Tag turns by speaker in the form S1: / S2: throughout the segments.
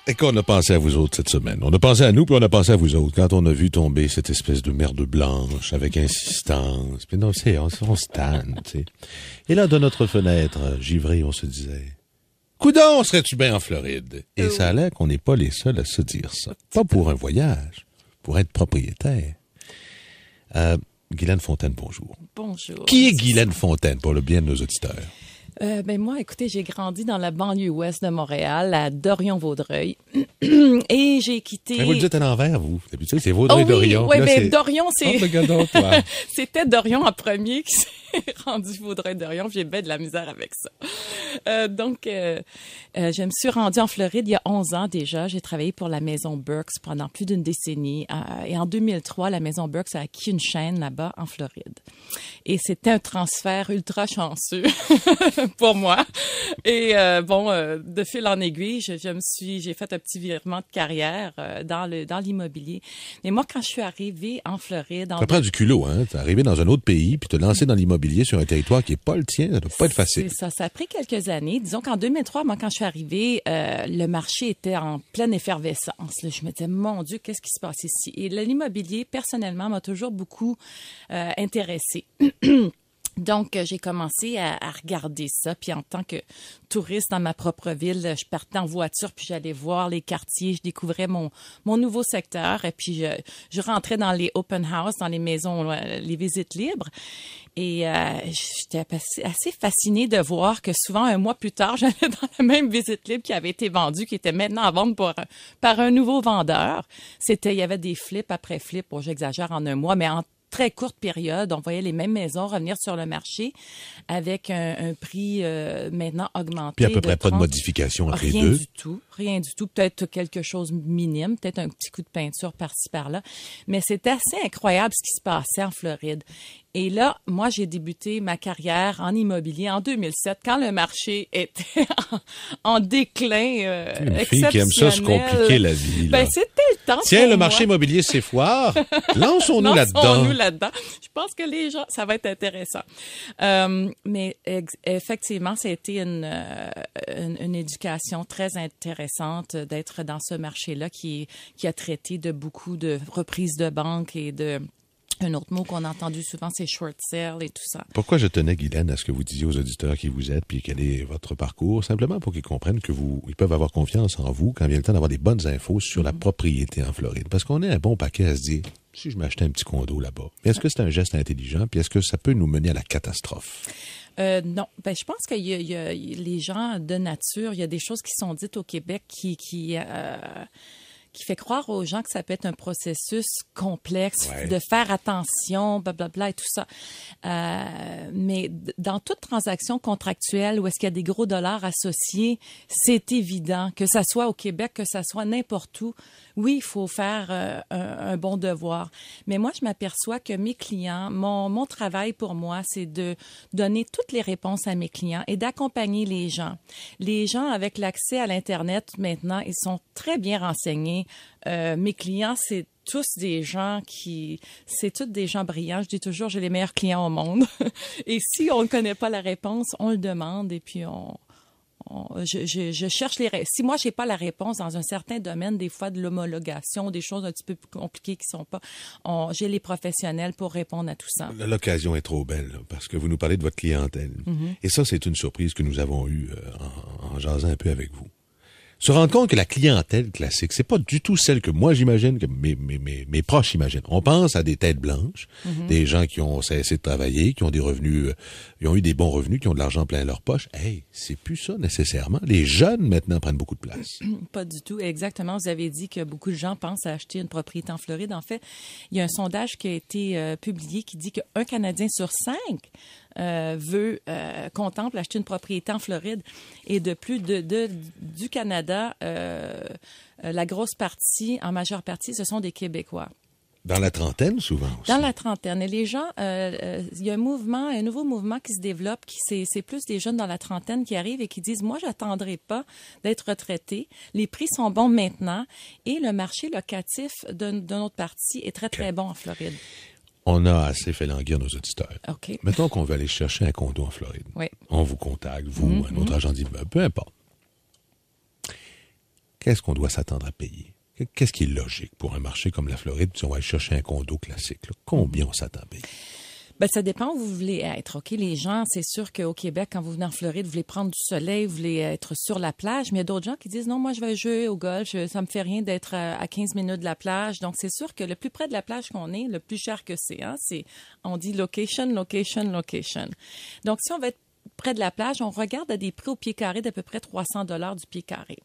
S1: Et qu'on a pensé à vous autres cette semaine. On a pensé à nous, puis on a pensé à vous autres. Quand on a vu tomber cette espèce de merde blanche avec insistance. Puis non, on se tanne, tu sais. Et là, de notre fenêtre, givré, on se disait, coudonc, serais-tu bien en Floride? Et ça a l'air qu'on n'est pas les seuls à se dire ça. Pas pour un voyage, pour être propriétaire. Guylaine Fontaine, bonjour.
S2: Bonjour.
S1: Qui est Guylaine Fontaine, pour le bien de nos auditeurs?
S2: Moi, écoutez, j'ai grandi dans la banlieue ouest de Montréal, à Dorion-Vaudreuil. Et j'ai quitté...
S1: Mais vous le dites à l'envers, vous. D'habitude, c'est Vaudreuil-Dorion.
S2: Oui, mais Dorion, c'est...
S1: Oh, regarde toi.
S2: C'était Dorion en premier qui s'est rendu Vaudreuil-Dorion. J'ai bien de la misère avec ça. Je me suis rendue en Floride il y a 11 ans déjà. J'ai travaillé pour la Maison Burks pendant plus d'une décennie. Et en 2003, la Maison Burks a acquis une chaîne là-bas en Floride. Et c'était un transfert ultra chanceux pour moi. Et de fil en aiguille, j'ai fait un petit virement de carrière dans l'immobilier. Mais moi, quand je suis arrivée en Floride...
S1: Ça prend du culot, hein? T'es arrivé dans un autre pays, puis te lancer dans l'immobilier sur un territoire qui est pas le tien, ça doit pas être facile.
S2: C'est ça. Ça a pris quelques années. Disons qu'en 2003, moi, quand je suis arrivée, le marché était en pleine effervescence. Là, je me disais, mon Dieu, qu'est-ce qui se passe ici? Et l'immobilier, personnellement, m'a toujours beaucoup intéressée. Donc, j'ai commencé à regarder ça. Puis en tant que touriste dans ma propre ville, je partais en voiture, puis j'allais voir les quartiers, je découvrais mon nouveau secteur. Et puis, je rentrais dans les open house, dans les maisons, les visites libres. Et j'étais assez fascinée de voir que souvent, un mois plus tard, j'allais dans la même visite libre qui avait été vendue, qui était maintenant à vendre par un nouveau vendeur. Il y avait des flips après flips, bon, j'exagère en un mois, mais en très courte période, on voyait les mêmes maisons revenir sur le marché avec un prix maintenant augmenté.
S1: Puis à peu près pas de modification entre les deux.
S2: Rien du tout. Peut-être quelque chose minime, peut-être un petit coup de peinture par-ci, par-là. Mais c'était assez incroyable ce qui se passait en Floride. Et là, moi, j'ai débuté ma carrière en immobilier en 2007, quand le marché était en déclin
S1: Une fille qui aime ça se compliquer la vie. Là.
S2: C'était le temps.
S1: Tiens, le marché immobilier, c'est foire. Lançons-nous là-dedans.
S2: Je pense que les gens, ça va être intéressant. Mais effectivement, ça a été une éducation très intéressante d'être dans ce marché-là qui a traité de beaucoup de reprises de banque et de... Un autre mot qu'on a entendu souvent, c'est short sale et tout ça.
S1: Pourquoi je tenais, Guylaine, à ce que vous disiez aux auditeurs qui vous êtes, puis quel est votre parcours, simplement pour qu'ils comprennent que ils peuvent avoir confiance en vous quand vient le temps d'avoir des bonnes infos sur la propriété en Floride. Parce qu'on est un bon paquet à se dire, si je m'achetais un petit condo là-bas, est-ce que c'est un geste intelligent, puis est-ce que ça peut nous mener à la catastrophe?
S2: Non. Je pense qu'il y a les gens de nature, il y a des choses qui sont dites au Québec qui fait croire aux gens que ça peut être un processus complexe, de faire attention, blablabla et tout ça. Mais dans toute transaction contractuelle où est-ce qu'il y a des gros dollars associés, c'est évident, que ça soit au Québec, que ça soit n'importe où, oui, il faut faire un bon devoir. Mais moi, je m'aperçois que mes clients, mon travail pour moi, c'est de donner toutes les réponses à mes clients et d'accompagner les gens. Les gens, avec l'accès à l'Internet maintenant, ils sont très bien renseignés. Mes clients, c'est tous des gens brillants. Je dis toujours, j'ai les meilleurs clients au monde. Et si on ne connaît pas la réponse, on le demande et puis je cherche si moi j'ai pas la réponse dans un certain domaine, des fois de l'homologation, des choses un petit peu plus compliquées qui sont pas, j'ai les professionnels pour répondre à tout ça.
S1: L'occasion est trop belle là, parce que vous nous parlez de votre clientèle. Et ça, c'est une surprise que nous avons eue en jasant un peu avec vous. Se rendre compte que la clientèle classique, c'est pas du tout celle que moi j'imagine, que mes proches imaginent. On pense à des têtes blanches, des gens qui ont cessé de travailler, qui ont des revenus, qui ont eu des bons revenus, qui ont de l'argent plein leur poche. Hey, c'est plus ça nécessairement. Les jeunes maintenant prennent beaucoup de place.
S2: Pas du tout, exactement. Vous avez dit que beaucoup de gens pensent à acheter une propriété en Floride. En fait, il y a un sondage qui a été publié qui dit qu'un Canadien sur 5 contemple acheter une propriété en Floride. Et de plus du Canada, la grosse partie, en majeure partie, ce sont des Québécois.
S1: Dans la trentaine, souvent aussi.
S2: Dans la trentaine. Et les gens, il y a un nouveau mouvement qui se développe, c'est plus des jeunes dans la trentaine qui arrivent et qui disent, moi, j'attendrai pas d'être retraité. Les prix sont bons maintenant et le marché locatif de notre partie est très, très bon en Floride.
S1: On a assez fait languir nos auditeurs.
S2: OK.
S1: Mettons qu'on veut aller chercher un condo en Floride.
S2: Oui.
S1: On vous contacte, vous, un autre agent d'immeuble, peu importe. qu'est-ce qu'on doit s'attendre à payer? Qu'est-ce qui est logique pour un marché comme la Floride, si on va aller chercher un condo classique? Là, combien on s'attend à payer?
S2: Ben, ça dépend où vous voulez être, OK? Les gens, c'est sûr qu'au Québec, quand vous venez en Floride, vous voulez prendre du soleil, vous voulez être sur la plage, mais il y a d'autres gens qui disent, non, moi, je vais jouer au golf, ça me fait rien d'être à 15 minutes de la plage. Donc, c'est sûr que le plus près de la plage qu'on est, le plus cher que c'est, hein, on dit location, location, location. Donc, si on va être près de la plage, on regarde à des prix au pied carré d'à peu près 300 $ du pied carré.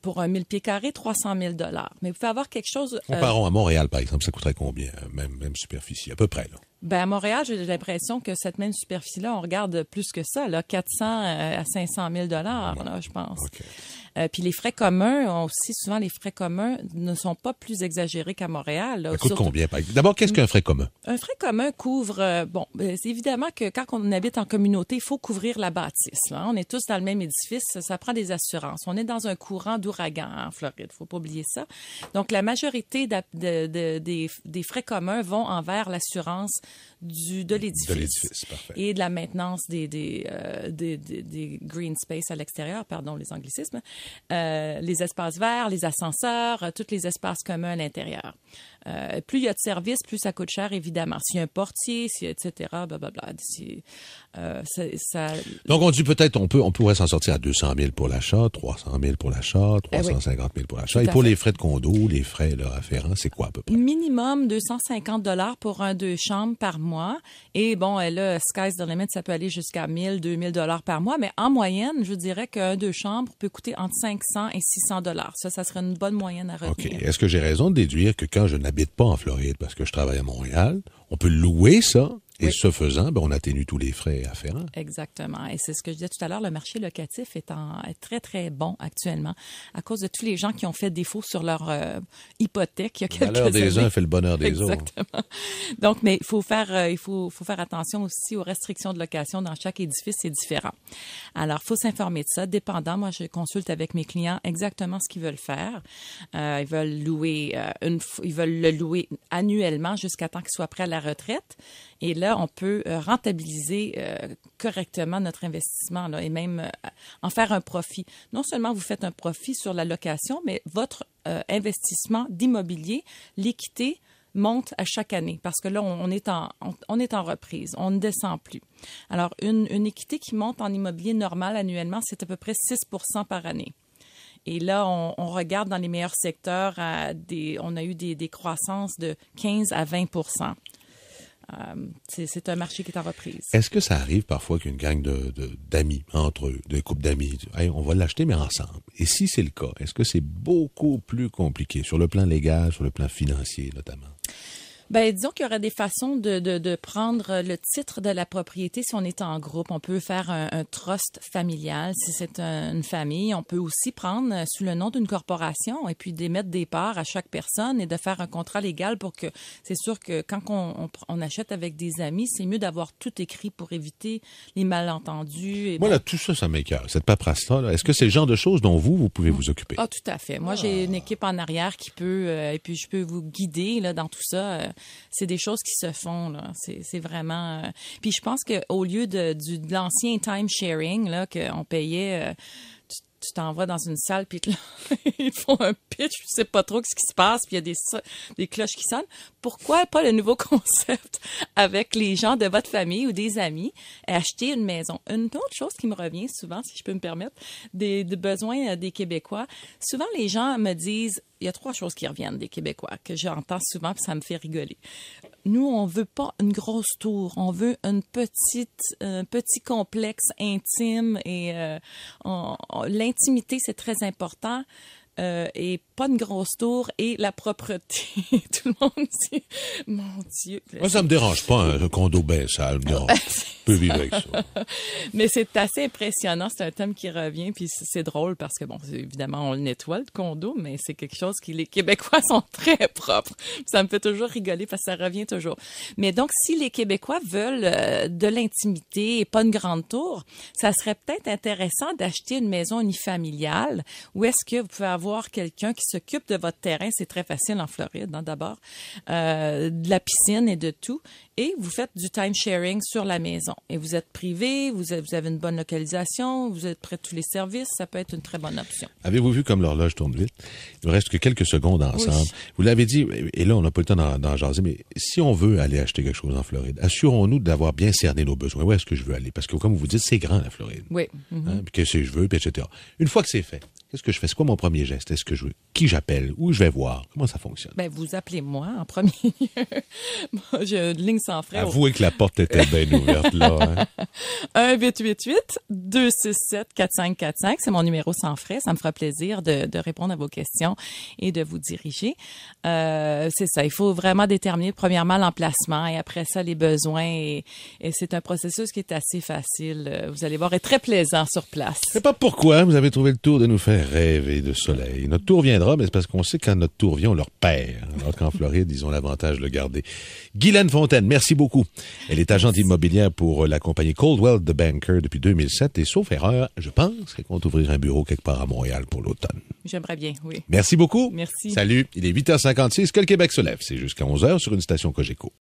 S2: Pour un 1000 pieds carrés, 300 000 $. Mais vous pouvez avoir quelque chose...
S1: Comparons à Montréal, par exemple, ça coûterait combien? Même superficie, à peu près, là.
S2: Ben, à Montréal, j'ai l'impression que cette même superficie-là, on regarde plus que ça, là, 400 à 500 000 $, là, je pense. Okay. Puis les frais communs, aussi souvent, les frais communs ne sont pas plus exagérés qu'à Montréal. Là.
S1: Ça coûte combien? D'abord, qu'est-ce qu'un frais commun?
S2: Un frais commun couvre... c'est évidemment que quand on habite en communauté, il faut couvrir la bâtisse. Là. On est tous dans le même édifice, ça prend des assurances. On est dans un courant d'ouragan en Floride, faut pas oublier ça. Donc, la majorité des frais communs vont envers l'assurance de l'édifice.
S1: De l'édifice, parfait.
S2: Et de la maintenance des green space à l'extérieur, pardon, les anglicismes. Les espaces verts, les ascenseurs, tous les espaces communs à l'intérieur. Plus il y a de services, plus ça coûte cher, évidemment. S'il y a un portier, etc., blablabla.
S1: Donc, on dit peut-être, on pourrait s'en sortir à 200 000 pour l'achat, 300 000 pour l'achat, 350 000 pour l'achat. Et pour les frais de condo, les frais là, afférents, c'est quoi à peu près?
S2: Minimum 250 $ pour un 2 chambres par mois. Et bon, là, sky's the limit, ça peut aller jusqu'à 1000, 2000 $ par mois. Mais en moyenne, je dirais qu'un 2 chambres peut coûter entre 500 et 600 $. Ça serait une bonne moyenne à retenir.
S1: OK. Est-ce que j'ai raison de déduire que quand je n'habite pas en Floride parce que je travaille à Montréal, on peut louer ça? Et ce faisant, on atténue tous les frais afférents.
S2: Exactement. Et c'est ce que je disais tout à l'heure, le marché locatif est très, très bon actuellement à cause de tous les gens qui ont fait défaut sur leur hypothèque il y a quelques années. Le
S1: malheur des uns fait le bonheur des autres.
S2: Exactement. Donc, mais il faut faire attention aussi aux restrictions de location dans chaque édifice, c'est différent. Alors, il faut s'informer de ça. Dépendant, moi, je consulte avec mes clients exactement ce qu'ils veulent faire. Ils veulent louer ils veulent le louer annuellement jusqu'à temps qu'ils soient prêts à la retraite. Et là, on peut rentabiliser correctement notre investissement là, et même en faire un profit. Non seulement vous faites un profit sur la location, mais votre investissement d'immobilier, l'équité, monte à chaque année parce que là, on est en reprise. On ne descend plus. Alors, une équité qui monte en immobilier normal annuellement, c'est à peu près 6 % par année. Et là, on regarde dans les meilleurs secteurs, on a eu des croissances de 15 à 20 %. C'est un marché qui est en reprise.
S1: Est-ce que ça arrive parfois qu'une gang d'amis, entre eux, de couples d'amis, hey, on va l'acheter, mais ensemble? Et si c'est le cas, est-ce que c'est beaucoup plus compliqué sur le plan légal, sur le plan financier notamment?
S2: Ben, disons qu'il y aurait des façons de prendre le titre de la propriété si on est en groupe. On peut faire un trust familial si c'est une famille. On peut aussi prendre sous le nom d'une corporation et puis d'émettre des parts à chaque personne et de faire un contrat légal pour que c'est sûr que quand on achète avec des amis, c'est mieux d'avoir tout écrit pour éviter les malentendus. Et
S1: là, tout ça, ça m'écoeure. Cette paperasse-là, est-ce que c'est le genre de choses dont vous pouvez vous occuper?
S2: Ah, tout à fait. Moi, j'ai une équipe en arrière qui peut, et puis je peux vous guider là dans tout ça. C'est des choses qui se font là. C'est vraiment. Puis je pense que au lieu de l'ancien time sharing là qu'on payait. Tu t'en vas dans une salle, puis là, ils font un pitch, tu sais pas trop ce qui se passe, puis il y a des cloches qui sonnent. Pourquoi pas le nouveau concept avec les gens de votre famille ou des amis, acheter une maison? Une autre chose qui me revient souvent, si je peux me permettre, des besoins des Québécois. Petit les gens me disent, il y a 3 choses qui reviennent des Québécois, que j'entends souvent, puis ça me fait rigoler. Nous, on veut pas une grosse tour, on veut un petit complexe intime et l'intimité, c'est très important. Et pas une grosse tour et la propreté. Tout le monde dit, mon Dieu.
S1: Moi, ça me dérange pas, un condo bien sale, me dérange. Je peux vivre avec ça.
S2: Mais c'est assez impressionnant. C'est un thème qui revient, puis c'est drôle parce que, bon, évidemment, on le nettoie, le condo, mais c'est quelque chose qui, les Québécois sont très propres. Ça me fait toujours rigoler parce que ça revient toujours. Mais donc, si les Québécois veulent de l'intimité et pas une grande tour, ça serait peut-être intéressant d'acheter une maison unifamiliale où est-ce que vous pouvez avoir avoir quelqu'un qui s'occupe de votre terrain. C'est très facile en Floride, hein, d'abord. De la piscine et de tout. Et vous faites du time sharing sur la maison. Et vous êtes privé, vous avez une bonne localisation, vous êtes près de tous les services. Ça peut être une très bonne option.
S1: Avez-vous vu comme l'horloge tourne vite? Il ne reste que quelques secondes ensemble.
S2: Oui.
S1: Vous l'avez dit, et là, on n'a pas le temps d'en jaser, mais si on veut aller acheter quelque chose en Floride, assurons-nous d'avoir bien cerné nos besoins. Où est-ce que je veux aller? Parce que, comme vous dites, c'est grand, la Floride.
S2: Oui.
S1: Hein? Puis qu'est-ce que je veux, puis etc. Une fois que c'est fait, qu'est-ce que je fais? C'est quoi mon premier geste? Est-ce que je veux? Qui j'appelle? Où je vais voir? Comment ça fonctionne?
S2: Ben, vous appelez moi en premier. Moi, j'ai une ligne sans frais.
S1: Avouez que la porte était bien ouverte, là. Hein?
S2: 1-888-267-4545. C'est mon numéro sans frais. Ça me fera plaisir de répondre à vos questions et de vous diriger. C'est ça. Il faut vraiment déterminer, premièrement, l'emplacement et après ça, les besoins. Et c'est un processus qui est assez facile. Vous allez voir, est très plaisant sur place.
S1: Je sais pas pourquoi vous avez trouvé le tour de nous faire rêver de soleil. Notre tour viendra, mais c'est parce qu'on sait que quand notre tour vient, on leur perd. Alors qu'en Floride, ils ont l'avantage de le garder. Guylaine Fontaine, merci beaucoup. Elle est agente immobilière pour la compagnie Coldwell The Banker depuis 2007 et sauf erreur, je pense qu'elle compte ouvrir un bureau quelque part à Montréal pour l'automne.
S2: J'aimerais bien, oui.
S1: Merci beaucoup.
S2: Merci.
S1: Salut. Il est 8h56 que le Québec se lève. C'est jusqu'à 11h sur une station Cogeco.